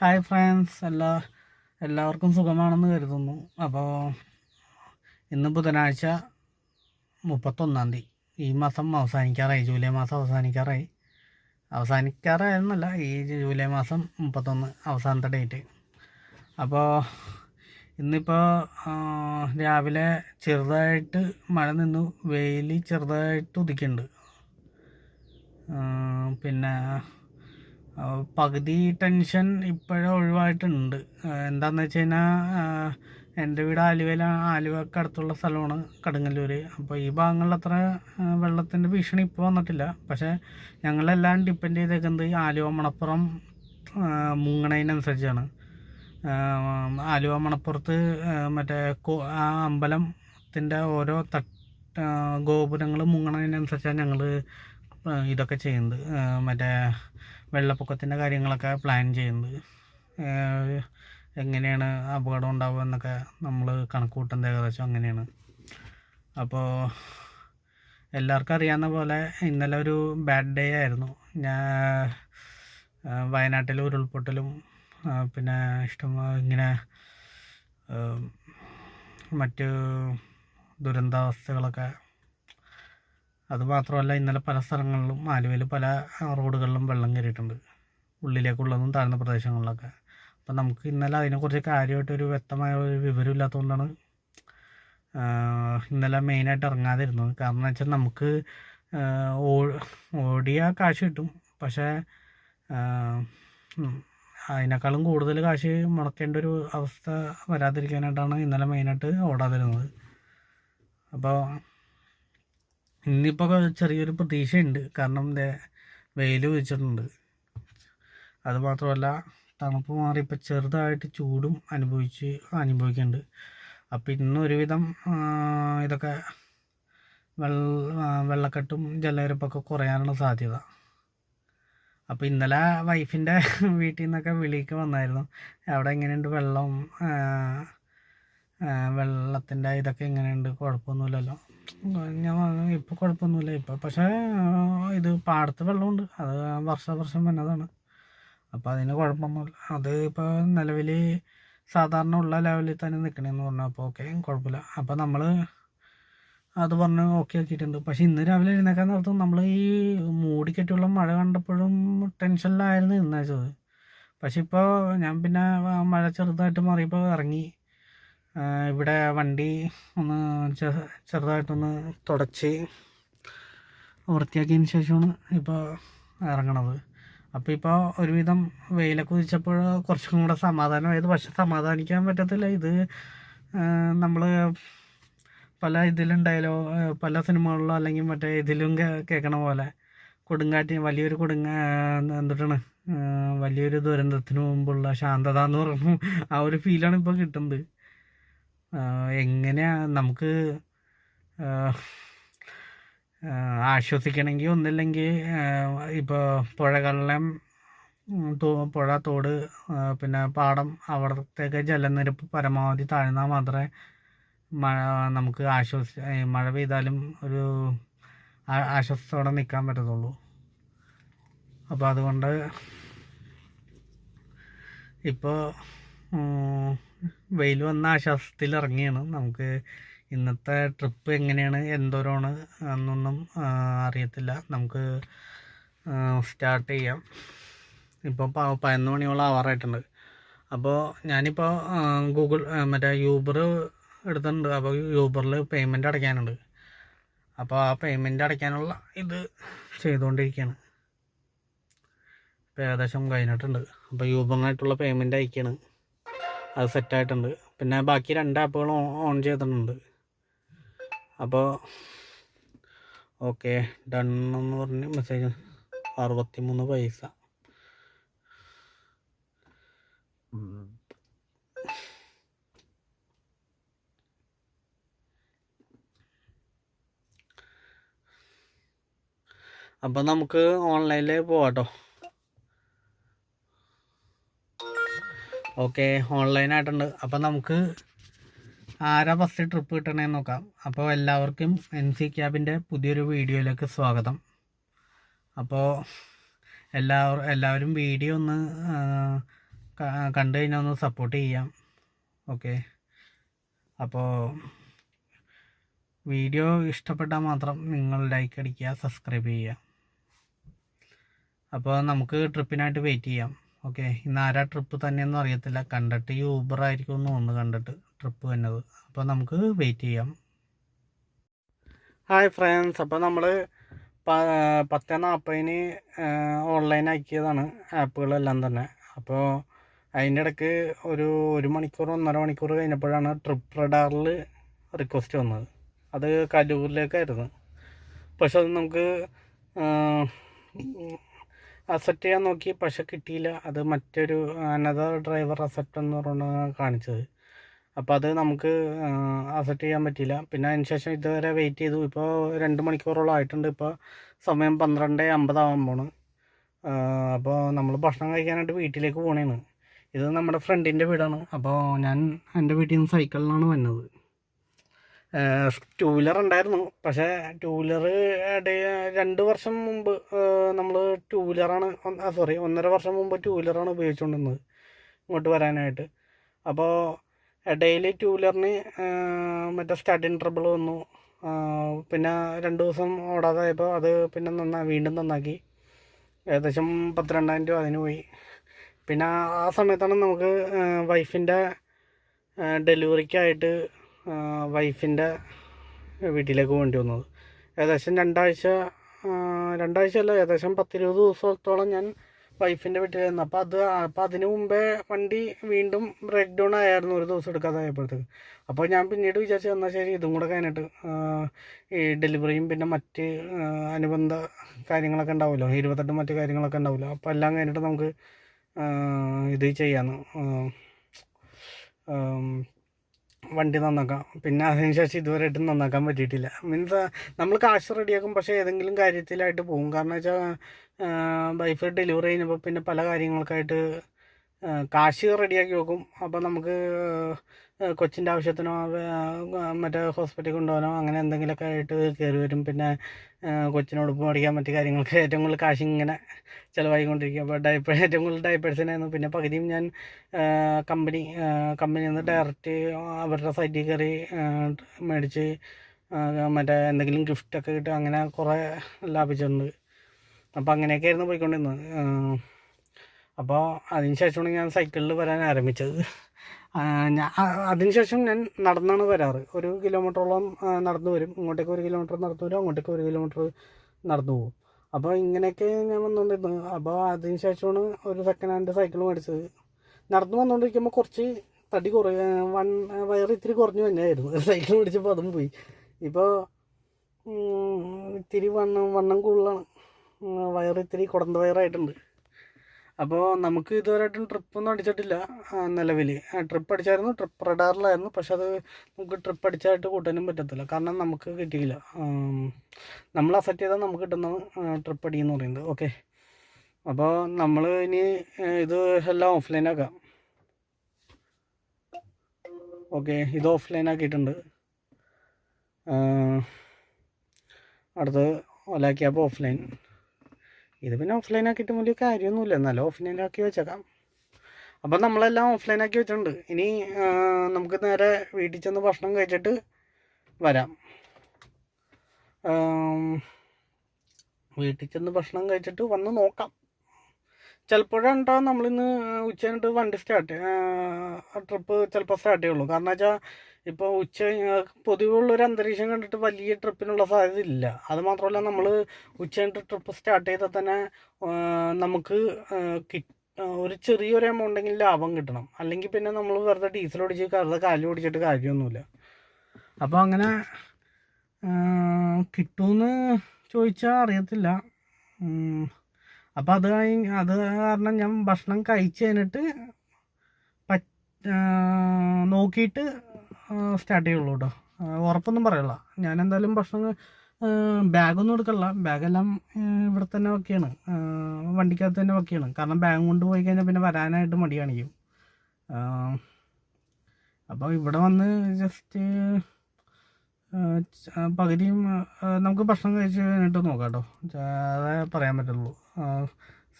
Hi friends, എല്ലാവർക്കും സുഖമാണെന്ന് കരുതുന്നു. അപ്പോൾ ഇന്ന് ബുധനാഴ്ച 31 ഈ മാസം അവസാനിക്കാറായി. ജൂലൈ മാസം അവസാനിക്കാറായെന്നല്ല, ഈ ജൂലൈ മാസം 31 അവസാനത്തെ ഡേറ്റ്. അപ്പോൾ ഇന്നിപ്പോൾ രാവിലെ ചെറുതായിട്ട് മഴ നിന്നു, വെയിൽ ചെറുതായിട്ട് ഉദിക്കുന്നുണ്ട്. പിന്നെ പകുതി ടെൻഷൻ ഇപ്പോഴും ഒഴിവായിട്ടുണ്ട്. എന്താണെന്ന് വെച്ച് കഴിഞ്ഞാൽ എൻ്റെ വീട് ആലുവക്ക് അടുത്തുള്ള സ്ഥലമാണ് കടുങ്ങല്ലൂർ. അപ്പോൾ ഈ ഭാഗങ്ങളിൽ അത്ര വെള്ളത്തിൻ്റെ ഭീഷണി ഇപ്പോൾ വന്നിട്ടില്ല. പക്ഷേ ഞങ്ങളെല്ലാം ഡിപ്പെൻഡ് ചെയ്തേക്കുന്നത് ആലുവ മണപ്പുറം മുങ്ങണതിനനുസരിച്ചാണ്. ആലുവ മണപ്പുറത്ത് മറ്റേ ആ അമ്പലത്തിൻ്റെ ഓരോ ഗോപുരങ്ങൾ മുങ്ങണതിനനുസരിച്ചാണ് ഞങ്ങൾ ഇതൊക്കെ ചെയ്യുന്നത്. മറ്റേ വെള്ളപ്പൊക്കത്തിൻ്റെ കാര്യങ്ങളൊക്കെ പ്ലാൻ ചെയ്യുന്നത്. എങ്ങനെയാണ് അപകടം ഉണ്ടാവുക എന്നൊക്കെ നമ്മൾ കണക്ക് കൂട്ടുന്നത് ഏകദേശം അങ്ങനെയാണ്. അപ്പോൾ എല്ലാവർക്കും അറിയാവുന്ന പോലെ ഇന്നലെ ഒരു ബാഡ് ഡേ ആയിരുന്നു. വയനാട്ടിൽ ഉരുൾപൊട്ടലും പിന്നെ ഇങ്ങനെ മറ്റ് ദുരന്താവസ്ഥകളൊക്കെ. അതുമാത്രമല്ല, ഇന്നലെ പല സ്ഥലങ്ങളിലും ആലുവയിൽ പല റോഡുകളിലും വെള്ളം കയറിയിട്ടുണ്ട്, ഉള്ളിലേക്കുള്ളതും താഴ്ന്ന പ്രദേശങ്ങളിലൊക്കെ. അപ്പം നമുക്ക് ഇന്നലെ അതിനെക്കുറിച്ച് കാര്യമായിട്ടൊരു വ്യക്തമായ ഒരു വിവരമില്ലാത്തതുകൊണ്ടാണ് ഇന്നലെ മെയിനായിട്ട് ഇറങ്ങാതിരുന്നത്. കാരണം എന്ന് വെച്ചാൽ നമുക്ക് ഓടിയ കാശ് കിട്ടും, പക്ഷേ അതിനേക്കാളും കൂടുതൽ കാശ് മുടക്കേണ്ട ഒരു അവസ്ഥ വരാതിരിക്കാനായിട്ടാണ് ഇന്നലെ മെയിനായിട്ട് ഓടാതിരുന്നത്. അപ്പോൾ ഇന്നിപ്പോൾ ചെറിയൊരു പ്രതീക്ഷയുണ്ട്. കാരണം വെയിൽ വെച്ചിട്ടുണ്ട്. അതുമാത്രമല്ല, തണുപ്പ് മാറി ഇപ്പോൾ ചെറുതായിട്ട് ചൂടും അനുഭവിക്കുന്നുണ്ട്. അപ്പോൾ ഇന്ന് ഒരുവിധം ഇതൊക്കെ വെള്ളക്കെട്ടും ജലനിരപ്പൊക്കെ കുറയാനുള്ള സാധ്യത. അപ്പോൾ ഇന്നലെ വൈഫിൻ്റെ വീട്ടിൽ നിന്നൊക്കെ വിളിക്ക് വന്നായിരുന്നു. അവിടെ എങ്ങനെയുണ്ട് വെള്ളത്തിൻ്റെ ഇതൊക്കെ എങ്ങനെയുണ്ട്, കുഴപ്പമൊന്നുമില്ലല്ലോ. ഞാൻ പറഞ്ഞു ഇപ്പോൾ കുഴപ്പമൊന്നുമില്ല ഇപ്പോൾ. പക്ഷേ ഇത് പാടത്ത് വെള്ളമുണ്ട്, അത് വർഷം വന്നതാണ്. അപ്പോൾ അതിന് കുഴപ്പമൊന്നുമില്ല. അത് ഇപ്പോൾ നിലവിൽ സാധാരണ ഉള്ള ലെവലിൽ തന്നെ നിൽക്കണമെന്ന് പറഞ്ഞു. അപ്പോൾ ഓക്കെ, കുഴപ്പമില്ല. അപ്പോൾ നമ്മൾ അത് പറഞ്ഞ് ഓക്കെ ആക്കിയിട്ടുണ്ട്. പക്ഷേ ഇന്ന് രാവിലെ എഴുന്നേക്കാൻ നേരത്തും നമ്മൾ ഈ മൂടിക്കെട്ടിയുള്ള മഴ കണ്ടപ്പോഴും ടെൻഷനിലായിരുന്നു എഴുന്നേച്ചത്. പക്ഷെ ഇപ്പോൾ ഞാൻ പിന്നെ മഴ ചെറുതായിട്ട് മാറിയപ്പോൾ ഇറങ്ങി. ഇവിടെ വണ്ടി ഒന്ന് ചെറുതായിട്ടൊന്ന് തുടച്ച് വൃത്തിയാക്കിയതിന് ശേഷമാണ് ഇപ്പോൾ ഇറങ്ങണത്. അപ്പോൾ ഇപ്പോൾ ഒരുവിധം വെയിലൊക്കെ ഉദിച്ചപ്പോൾ കുറച്ചും കൂടെ സമാധാനമായത്. പക്ഷെ സമാധാനിക്കാൻ പറ്റത്തില്ല. ഇത് നമ്മൾ പല ഇതിലുണ്ടായാലോ, പല സിനിമകളിലോ അല്ലെങ്കിൽ മറ്റേ ഇതിലും കേൾക്കണ പോലെ വലിയൊരു എന്തിട്ടാണ് വലിയൊരു ദുരന്തത്തിന് മുമ്പുള്ള ശാന്തത എന്ന് പറഞ്ഞു, ആ ഒരു ഫീലാണ് ഇപ്പോൾ കിട്ടുന്നത്. എങ്ങനെയാ നമുക്ക് ആശ്വസിക്കണമെങ്കിൽ ഒന്നില്ലെങ്കിൽ ഇപ്പോൾ പുഴകളിലും പുഴ, തോട്, പിന്നെ പാടം, അവിടത്തേക്ക് ജലനിരപ്പ് പരമാവധി താഴ്ന്നാൽ മാത്രമേ നമുക്ക് മഴ പെയ്താലും ഒരു ആശ്വാസത്തോടെ നിൽക്കാൻ പറ്റത്തുള്ളൂ. അപ്പോൾ അതുകൊണ്ട് ഇപ്പോൾ വെയിൽ വന്ന ആശ്വാസത്തിൽ ഇറങ്ങിയാണ്. നമുക്ക് ഇന്നത്തെ ട്രിപ്പ് എങ്ങനെയാണ്, എന്തോരമാണ് എന്നൊന്നും അറിയത്തില്ല. നമുക്ക് സ്റ്റാർട്ട് ചെയ്യാം. ഇപ്പോൾ 11 മണിയോളം ആവാറായിട്ടുണ്ട്. അപ്പോൾ ഞാനിപ്പോൾ മറ്റേ യൂബർ എടുത്തിട്ടുണ്ട്. അപ്പോൾ യൂബറിൽ പേയ്മെൻറ്റ് അടയ്ക്കാനുണ്ട്. അപ്പോൾ ആ പേയ്മെൻറ്റ് അടയ്ക്കാനുള്ള ഇത് ചെയ്തുകൊണ്ടിരിക്കുകയാണ്. ഇപ്പോൾ ഏകദേശം കഴിഞ്ഞിട്ടുണ്ട്. അപ്പോൾ യൂബറിനായിട്ടുള്ള പേയ്മെൻറ്റ് അയക്കുകയാണ്. അത് സെറ്റായിട്ടുണ്ട്. പിന്നെ ബാക്കി 2 ആപ്പുകളും ഓൺ ചെയ്തിട്ടുണ്ട്. അപ്പോൾ ഓക്കെ, ഡൺ എന്ന് പറഞ്ഞ് മെസ്സേജ് 63 പൈസ. അപ്പോൾ നമുക്ക് ഓൺലൈനിൽ പോവാട്ടോ. ഓക്കെ, ഓൺലൈനായിട്ടുണ്ട്. അപ്പോൾ നമുക്ക് ആരാ ഫസ്റ്റ് ട്രിപ്പ് കിട്ടണേന്ന് നോക്കാം. അപ്പോൾ എല്ലാവർക്കും NC ക്യാബിൻ്റെ പുതിയൊരു വീഡിയോയിലേക്ക് സ്വാഗതം. അപ്പോൾ എല്ലാവരും വീഡിയോ ഒന്ന് കണ്ടു കഴിഞ്ഞാൽ ഒന്ന് സപ്പോർട്ട് ചെയ്യാം. ഓക്കെ, അപ്പോൾ വീഡിയോ ഇഷ്ടപ്പെട്ടാൽ മാത്രം നിങ്ങൾ ലൈക്ക് അടിക്കുക, സബ്സ്ക്രൈബ് ചെയ്യുക. അപ്പോൾ നമുക്ക് ട്രിപ്പിനായിട്ട് വെയിറ്റ് ചെയ്യാം. ഓക്കെ, ഇന്ന് ആരാ ട്രിപ്പ് തന്നെയൊന്നും അറിയത്തില്ല, കണ്ടിട്ട് യൂബർ ആയിരിക്കും എന്ന് തോന്നുന്നു കണ്ടിട്ട് ട്രിപ്പ് വന്നത്. അപ്പോൾ നമുക്ക് വെയിറ്റ് ചെയ്യാം. ഹായ് ഫ്രണ്ട്സ്, അപ്പോൾ നമ്മൾ 10:40 ഓൺലൈൻ ആക്കിയതാണ് ആപ്പുകളെല്ലാം തന്നെ. അപ്പോൾ അതിൻ്റെ ഇടയ്ക്ക് ഒരു മണിക്കൂർ 1.5 മണിക്കൂർ കഴിഞ്ഞപ്പോഴാണ് ട്രിപ്പ് റഡാറിൽ റിക്വസ്റ്റ് വന്നത്. അത് കലൂരിലേക്കായിരുന്നു. പക്ഷെ അത് നമുക്ക് അക്സെപ്റ്റ് ചെയ്യാൻ നോക്കി, പക്ഷെ കിട്ടിയില്ല. അത് മറ്റൊരു അനദർ ഡ്രൈവർ അക്സെപ്റ്റ് എന്ന് പറഞ്ഞാണ് കാണിച്ചത്. അപ്പോൾ അത് നമുക്ക് അക്സെപ്റ്റ് ചെയ്യാൻ പറ്റിയില്ല. പിന്നെ അതിന് ശേഷം ഇതുവരെ വെയിറ്റ് ചെയ്തു. ഇപ്പോൾ 2 മണിക്കൂറോളം ആയിട്ടുണ്ട്. ഇപ്പോൾ സമയം 12:50 ആവാൻ പോണ്. അപ്പോൾ നമ്മൾ ഭക്ഷണം കഴിക്കാനായിട്ട് വീട്ടിലേക്ക് പോകണേണ്. ഇത് നമ്മുടെ ഫ്രണ്ടിൻ്റെ വീടാണ്. അപ്പോൾ ഞാൻ എൻ്റെ വീട്ടിൽ നിന്ന് സൈക്കിളിലാണ് വന്നത്. 2 വീലർ ഉണ്ടായിരുന്നു, പക്ഷേ 2 വീലർ 2 വർഷം മുമ്പ് നമ്മൾ 2 വീലറാണ് 1.5 വർഷം മുമ്പ് 2 വീലറാണ് ഉപയോഗിച്ചുകൊണ്ടിരുന്നത് ഇങ്ങോട്ട് വരാനായിട്ട്. അപ്പോൾ ഇടയിൽ 2 വീലറിന് മറ്റേ സ്റ്റാർട്ടിങ് ട്രബിൾ വന്നു. പിന്നെ 2 ദിവസം ഓടാതായപ്പോൾ അത് പിന്നെ വീണ്ടും നന്നാക്കി. ഏകദേശം 12,000 രൂപ അതിന് പോയി. പിന്നെ ആ സമയത്താണ് നമുക്ക് വൈഫിൻ്റെ ഡെലിവറിക്കായിട്ട് വൈഫിൻ്റെ വീട്ടിലേക്ക് വേണ്ടി വന്നത്. ഏകദേശം രണ്ടാഴ്ചയല്ല, ഏകദേശം 10-20 ദിവസത്തോളം ഞാൻ വൈഫിൻ്റെ വീട്ടിലായിരുന്നു. അപ്പോൾ അതിന് മുമ്പേ വണ്ടി വീണ്ടും ബ്രേക്ക് ഡൗൺ ആയിരുന്നു, ഒരു ദിവസം എടുക്കാതായപ്പോഴത്തേക്ക്. അപ്പോൾ ഞാൻ പിന്നീട് വിചാരിച്ചു എന്നാൽ ശരി ഇതും കൂടെ കഴിഞ്ഞിട്ട് ഈ ഡെലിവറിയും പിന്നെ മറ്റ് അനുബന്ധ കാര്യങ്ങളൊക്കെ ഉണ്ടാവുമല്ലോ, 28 മറ്റ് കാര്യങ്ങളൊക്കെ ഉണ്ടാവുമല്ലോ. അപ്പോൾ എല്ലാം കഴിഞ്ഞിട്ട് നമുക്ക് ഇത് ചെയ്യാമെന്ന്, വണ്ടി നന്നാക്കാം. പിന്നെ അതിന് ശേഷം ഇതുവരെയായിട്ടും നന്നാക്കാൻ പറ്റിയിട്ടില്ല. മീൻസ് നമ്മൾ കാശ് റെഡിയാക്കും, പക്ഷേ ഏതെങ്കിലും കാര്യത്തിലായിട്ട് പോകും. കാരണം വെച്ചാൽ വൈഫ് ഡെലിവറി കഴിഞ്ഞപ്പോൾ പിന്നെ പല കാര്യങ്ങൾക്കായിട്ട് കാശ് റെഡിയാക്കി വെക്കും. അപ്പോൾ നമുക്ക് കൊച്ചിൻ്റെ ആവശ്യത്തിനോ മറ്റേ ഹോസ്പിറ്റലിൽ കൊണ്ടുപോകാനോ അങ്ങനെ എന്തെങ്കിലുമൊക്കെ ആയിട്ട് കയറി വരും. പിന്നെ കൊച്ചിനോടൊപ്പം പഠിക്കാൻ മറ്റു കാര്യങ്ങൾക്ക് ഏറ്റവും കൂടുതൽ കാശ് ഇങ്ങനെ ചിലവായിക്കൊണ്ടിരിക്കും. അപ്പോൾ ഏറ്റവും കൂടുതൽ ഡയപ്പേഴ്സിനായിരുന്നു. പിന്നെ പകുതിയും ഞാൻ കമ്പനിയിൽ നിന്ന് ഡയറക്റ്റ് അവരുടെ സൈറ്റിൽ കയറി മേടിച്ച് മറ്റേ എന്തെങ്കിലും ഗിഫ്റ്റൊക്കെ കിട്ടും, അങ്ങനെ കുറേ ലാഭിച്ചിട്ടുണ്ട്. അപ്പോൾ അങ്ങനെയൊക്കെ ആയിരുന്നു പോയിക്കൊണ്ടിരുന്നത്. അപ്പോൾ അതിന് ശേഷമാണ് ഞാൻ സൈക്കിളിൽ വരാൻ ആരംഭിച്ചത്. അതിനുശേഷം ഞാൻ നടന്നാണ് വരാറ്. 1 കിലോമീറ്ററോളം നടന്നു വരും. ഇങ്ങോട്ടേക്ക് 1 കിലോമീറ്റർ നടന്നു വരും, അങ്ങോട്ടേക്ക് 1 കിലോമീറ്റർ നടന്നു പോകും. അപ്പോൾ ഇങ്ങനെയൊക്കെ ഞാൻ വന്നുകൊണ്ടിരുന്നത്. അപ്പോൾ അതിന് ശേഷമാണ് ഒരു സെക്കൻഡ് ഹാൻഡ് സൈക്കിൾ മേടിച്ചത്. നടന്നു വന്നുകൊണ്ടിരിക്കുമ്പോൾ കുറച്ച് തടി വയറ് ഇത്തിരി കുറഞ്ഞു തന്നെയായിരുന്നു. സൈക്കിൾ മേടിച്ചപ്പോൾ അതും പോയി. ഇപ്പോൾ ഇത്തിരി വണ്ണം കൂടുതലാണ്, വയറ് ഇത്തിരി കുടന്ത വയറായിട്ടുണ്ട്. അപ്പോൾ നമുക്ക് ഇതുവരെയായിട്ടും ട്രിപ്പൊന്നും അടിച്ചിട്ടില്ല നിലവിൽ. ട്രിപ്പ് അടിച്ചായിരുന്നു, ട്രിപ്പ് റഡാറിലായിരുന്നു. പക്ഷെ അത് നമുക്ക് ട്രിപ്പ് അടിച്ചായിട്ട് കൂട്ടാനും പറ്റത്തില്ല, കാരണം നമുക്ക് കിട്ടിയില്ല. നമ്മൾ അക്സെപ്റ്റ് ചെയ്താൽ നമുക്ക് കിട്ടുന്നത് ട്രിപ്പ് അടിയെന്ന് പറയുന്നത്. ഓക്കെ, അപ്പോൾ നമ്മൾ ഇനി ഇത് എല്ലാം ഓഫ്ലൈൻ ആക്കാം. ഓക്കെ, ഇത് ഓഫ്ലൈൻ ആക്കിയിട്ടുണ്ട്. അടുത്ത് ഓല ക്യാബ് ഓഫ്ലൈൻ. ഇത് പിന്നെ ഓഫ്ലൈൻ ആക്കിയിട്ട് വലിയ കാര്യമൊന്നുമില്ല, എന്നാലും ഓഫ്ലൈൻ ആക്കി വെച്ചേക്കാം. അപ്പം നമ്മളെല്ലാം ഓഫ്ലൈൻ ആക്കി വെച്ചിട്ടുണ്ട്. ഇനി നമുക്ക് നേരെ വീട്ടിൽ ചെന്ന് ഭക്ഷണം കഴിച്ചിട്ട് വരാം. വീട്ടിൽ ചെന്ന് ഭക്ഷണം കഴിച്ചിട്ട് വന്ന് നോക്കാം. ചിലപ്പോഴാണ് നമ്മളിന്ന് ഉച്ച കഴിഞ്ഞിട്ട് വണ്ടി ട്രിപ്പ് ചിലപ്പോൾ സ്റ്റാർട്ട് ചെയ്യുള്ളൂ. കാരണം വെച്ചാൽ ഇപ്പോൾ പൊതുവെയുള്ളൊരു അന്തരീക്ഷം കണ്ടിട്ട് വലിയ ട്രിപ്പിനുള്ള സാധ്യത ഇല്ല. അത് മാത്രമല്ല, നമ്മൾ ഉച്ച കഴിഞ്ഞിട്ട് ട്രിപ്പ് സ്റ്റാർട്ട് ചെയ്താൽ തന്നെ നമുക്ക് ഒരു ചെറിയൊരു എമൗണ്ടെങ്കിലും ലാഭം കിട്ടണം. അല്ലെങ്കിൽ പിന്നെ നമ്മൾ വെറുതെ ഡീസൽ ഓടിച്ച് കാല് ഓടിച്ചിട്ട് കാര്യമൊന്നുമില്ല. അപ്പോൾ അങ്ങനെ കിട്ടുമെന്ന് ചോദിച്ചാൽ അറിയത്തില്ല. അപ്പോൾ അത് കാരണം ഞാൻ ഭക്ഷണം കഴിച്ച് കഴിഞ്ഞിട്ട് നോക്കിയിട്ട് സ്റ്റാർട്ട് ചെയ്യുള്ളൂ കേട്ടോ. ഉറപ്പൊന്നും പറയല്ല. ഞാൻ എന്തായാലും ഭക്ഷണം ബാഗൊന്നും എടുക്കല്ല. ബാഗെല്ലാം ഇവിടെ തന്നെ വെക്കുകയാണ്, വണ്ടിക്കകത്ത് തന്നെ വെക്കുകയാണ്. കാരണം ബാഗ് കൊണ്ട് പോയി കഴിഞ്ഞാൽ പിന്നെ വരാനായിട്ട് മടി കാണിക്കും. അപ്പോൾ ഇവിടെ വന്ന് ജസ്റ്റ് പകുതിയും നമുക്ക് ഭക്ഷണം കഴിച്ച് കഴിഞ്ഞിട്ട് നോക്കാം കേട്ടോ. അതേ പറയാൻ പറ്റുള്ളൂ.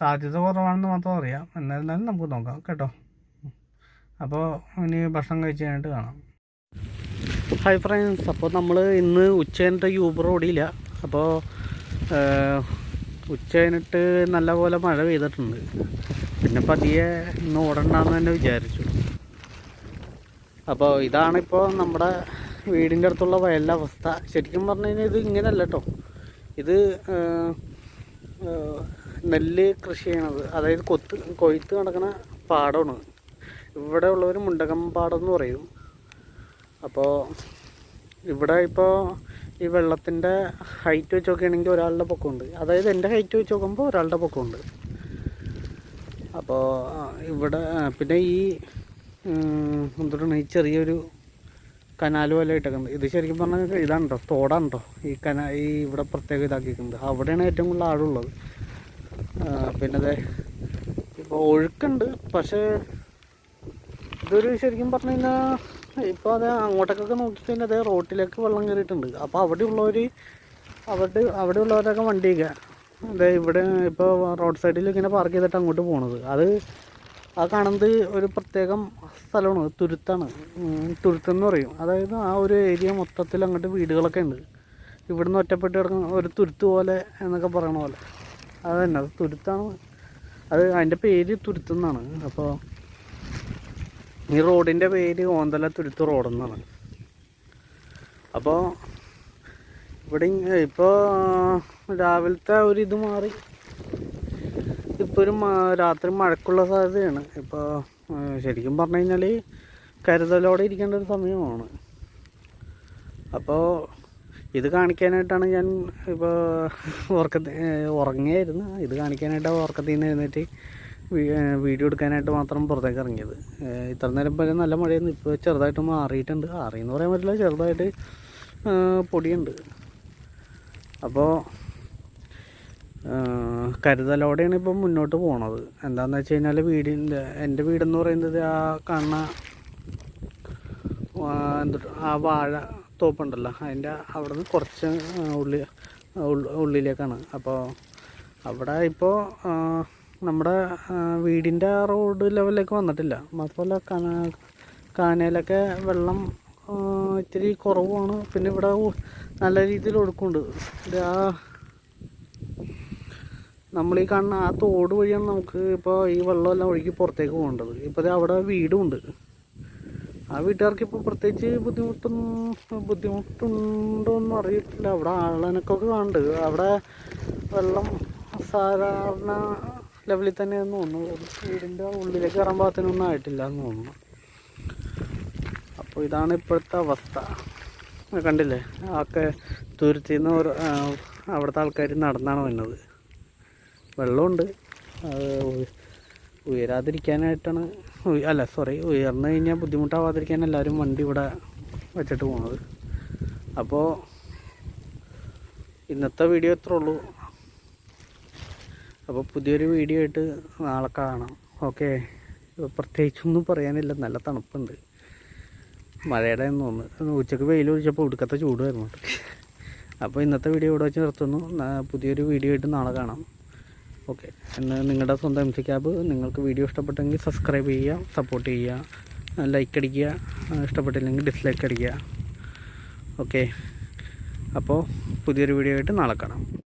സാധ്യത കുറവാണെന്ന് മാത്രം അറിയാം. എന്നാലും നമുക്ക് നോക്കാം കേട്ടോ. അപ്പോൾ ഇനി ഭക്ഷണം കഴിച്ച് കഴിഞ്ഞിട്ട് കാണാം. ഹായ് ഫ്രണ്ട്സ്, അപ്പോൾ നമ്മൾ ഇന്ന് ഉച്ച കഴിഞ്ഞിട്ട് യൂബർ ഓടിയില്ല. അപ്പോൾ ഉച്ച കഴിഞ്ഞിട്ട് നല്ലപോലെ മഴ പെയ്തിട്ടുണ്ട്. പിന്നെ പതിയെ ഇന്ന് ഓടണ്ടെന്ന് തന്നെ വിചാരിച്ചു. അപ്പോൾ ഇതാണിപ്പോൾ നമ്മുടെ വീടിൻ്റെ അടുത്തുള്ള വയലിൻ്റെ അവസ്ഥ. ശരിക്കും പറഞ്ഞു കഴിഞ്ഞാൽ ഇത് ഇങ്ങനെയല്ല കേട്ടോ. ഇത് നെല്ല് കൃഷി ചെയ്യണത്, അതായത് കൊയ്ത്ത് നടക്കുന്ന പാടമാണ്. ഇവിടെ ഉള്ളവർ മുണ്ടകം പാടം എന്ന് പറയും. അപ്പോൾ ഇവിടെ ഇപ്പോൾ ഈ വെള്ളത്തിൻ്റെ ഹൈറ്റ് വെച്ച് നോക്കുകയാണെങ്കിൽ ഒരാളുടെ പൊക്കമുണ്ട്. അതായത് എൻ്റെ ഹൈറ്റ് വെച്ച് നോക്കുമ്പോൾ ഒരാളുടെ പൊക്കമുണ്ട്. അപ്പോൾ ഇവിടെ പിന്നെ ഈ എന്തുകൊണ്ടാണ് ഈ ചെറിയൊരു കനാൽ പോലെ ഇട്ടേക്കുന്നത്. ഇത് ശരിക്കും പറഞ്ഞാൽ ഇതാണ് കേട്ടോ, തോടാണ് കേട്ടോ. ഈ ഇവിടെ പ്രത്യേകം ഇതാക്കിയിട്ടുണ്ട്. അവിടെയാണ് ഏറ്റവും കൂടുതൽ ആഴമുള്ളത്. പിന്നെ അതെ ഇപ്പോൾ ഒഴുക്കുണ്ട്, പക്ഷേ ഇതൊരു ശരിക്കും പറഞ്ഞു കഴിഞ്ഞാൽ ഇപ്പോൾ അത് അങ്ങോട്ടേക്കൊക്കെ നോക്കിക്കഴിഞ്ഞാൽ അതേ റോട്ടിലേക്ക് വെള്ളം കയറിയിട്ടുണ്ട്. അപ്പോൾ അവിടെയുള്ളവരൊക്കെ വണ്ടിയൊക്കെ അതെ ഇവിടെ ഇപ്പോൾ റോഡ് സൈഡിൽ ഇങ്ങനെ പാർക്ക് ചെയ്തിട്ട് അങ്ങോട്ട് പോണത്. ആ കാണുന്നത് ഒരു പ്രത്യേകം സ്ഥലമാണ്, തുരുത്താണ്. തുരുത്തെന്ന് പറയും. അതായത് ആ ഒരു ഏരിയ മൊത്തത്തിൽ അങ്ങോട്ട് വീടുകളൊക്കെ ഉണ്ട്. ഇവിടുന്ന് ഒറ്റപ്പെട്ട് കിടക്കുന്ന ഒരു തുരുത്ത് പോലെ എന്നൊക്കെ പറയണ പോലെ അത് തന്നെ, അത് തുരുത്താണ്. അതിൻ്റെ പേര് തുരുത്തെന്നാണ്. അപ്പോൾ ഈ റോഡിൻ്റെ പേര് ഓന്തല തുരുത്ത് റോഡെന്നാണ്. അപ്പോൾ ഇവിടെ ഇപ്പോൾ രാവിലത്തെ ഒരു ഇത് മാറി, ഇപ്പോൾ ഒരു രാത്രി മഴക്കുള്ള സാധ്യതയാണ്. ഇപ്പോൾ ശരിക്കും പറഞ്ഞു കഴിഞ്ഞാൽ കരുതലോടെ ഇരിക്കേണ്ട ഒരു സമയമാണ്. അപ്പോൾ ഇത് കാണിക്കാനായിട്ടാണ് ഞാൻ ഇപ്പോൾ ഉറങ്ങിയായിരുന്നു. ഇത് കാണിക്കാനായിട്ടാണ് ഉറക്കത്തിൽ നിന്ന് എഴുന്നേറ്റ് വീഡിയോ എടുക്കാനായിട്ട് മാത്രം പുറത്തേക്ക് ഇറങ്ങിയത്. ഇത്ര നേരം വരെ നല്ല മഴയൊന്നും ഇപ്പോൾ ചെറുതായിട്ട് മാറിയിട്ടുണ്ട്. ആറിയെന്ന് പറയാൻ പറ്റില്ല, ചെറുതായിട്ട് പൊടിയുണ്ട്. അപ്പോൾ കരുതലോടെയാണ് ഇപ്പം മുന്നോട്ട് പോണത്. എന്താണെന്ന് വെച്ച് കഴിഞ്ഞാൽ എൻ്റെ വീടെന്ന് പറയുന്നത് ആ കാണുന്ന ആ വാഴ തോപ്പുണ്ടല്ലോ, അതിൻ്റെ അവിടെ നിന്ന് കുറച്ച് ഉള്ളിലേക്കാണ്. അപ്പോൾ അവിടെ ഇപ്പോൾ നമ്മുടെ വീടിൻ്റെ റോഡ് ലെവലിലേക്ക് വന്നിട്ടില്ല. മാത്രമല്ല കാനയിലൊക്കെ വെള്ളം ഇത്തിരി കുറവാണ്. പിന്നെ ഇവിടെ നല്ല രീതിയിൽ ഒഴുക്കുണ്ട്. നമ്മളീ കാണുന്ന ആ തോട് വഴിയാണ് നമുക്ക് ഇപ്പോൾ ഈ വെള്ളമെല്ലാം ഒഴുകി പുറത്തേക്ക് പോകേണ്ടത്. ഇപ്പോൾ അവിടെ വീടുമുണ്ട്. ആ വീട്ടുകാർക്ക് ഇപ്പോൾ പ്രത്യേകിച്ച് ബുദ്ധിമുട്ടുണ്ടോയെന്നും അറിയത്തില്ല. അവിടെ ആളനക്കൊക്കെ കാണുന്നുണ്ട്. അവിടെ വെള്ളം സാധാരണ ലെവലിൽ തന്നെയാണെന്ന് തോന്നുന്നു. വീടിൻ്റെ ഉള്ളിലേക്ക് കയറാൻ പാകത്തിനൊന്നും ആയിട്ടില്ല എന്ന് തോന്നുന്നു. അപ്പോൾ ഇതാണ് ഇപ്പോഴത്തെ അവസ്ഥ. കണ്ടില്ലേ, ആക്കെ തുരുത്തിൽ നിന്ന് അവിടുത്തെ ആൾക്കാർ നടന്നാണ് വന്നത്. വെള്ളമുണ്ട്, ഉയരാതിരിക്കാനായിട്ടാണ് ഉയർന്നു കഴിഞ്ഞാൽ ബുദ്ധിമുട്ടാവാതിരിക്കാൻ എല്ലാവരും വണ്ടി ഇവിടെ വെച്ചിട്ട് പോകുന്നത്. അപ്പോൾ ഇന്നത്തെ വീഡിയോ ഇത്രേ ഉള്ളൂ. അപ്പോൾ പുതിയൊരു വീഡിയോ ആയിട്ട് നാളെ കാണാം. ഓക്കെ, പ്രത്യേകിച്ചൊന്നും പറയാനില്ല. നല്ല തണുപ്പുണ്ട്, മഴയുടെ എന്ന് തോന്നുന്നു. ഉച്ചയ്ക്ക് വെയിൽ ഒഴിച്ചപ്പോൾ ഒടുക്കത്തെ ചൂട് വരുന്നുണ്ട്. അപ്പോൾ ഇന്നത്തെ വീഡിയോ ഇവിടെ വെച്ച് നിർത്തുന്നു. പുതിയൊരു വീഡിയോ ആയിട്ട് നാളെ കാണാം. ഓക്കെ, നിങ്ങളുടെ സ്വന്തം MC ക്യാബ്. നിങ്ങൾക്ക് വീഡിയോ ഇഷ്ടപ്പെട്ടെങ്കിൽ സബ്സ്ക്രൈബ് ചെയ്യുക, സപ്പോർട്ട് ചെയ്യുക, ലൈക്ക് അടിക്കുക. ഇഷ്ടപ്പെട്ടില്ലെങ്കിൽ ഡിസ്ലൈക്ക് അടിക്കുക. ഓക്കെ, അപ്പോൾ പുതിയൊരു വീഡിയോ ആയിട്ട് നാളെ കാണാം.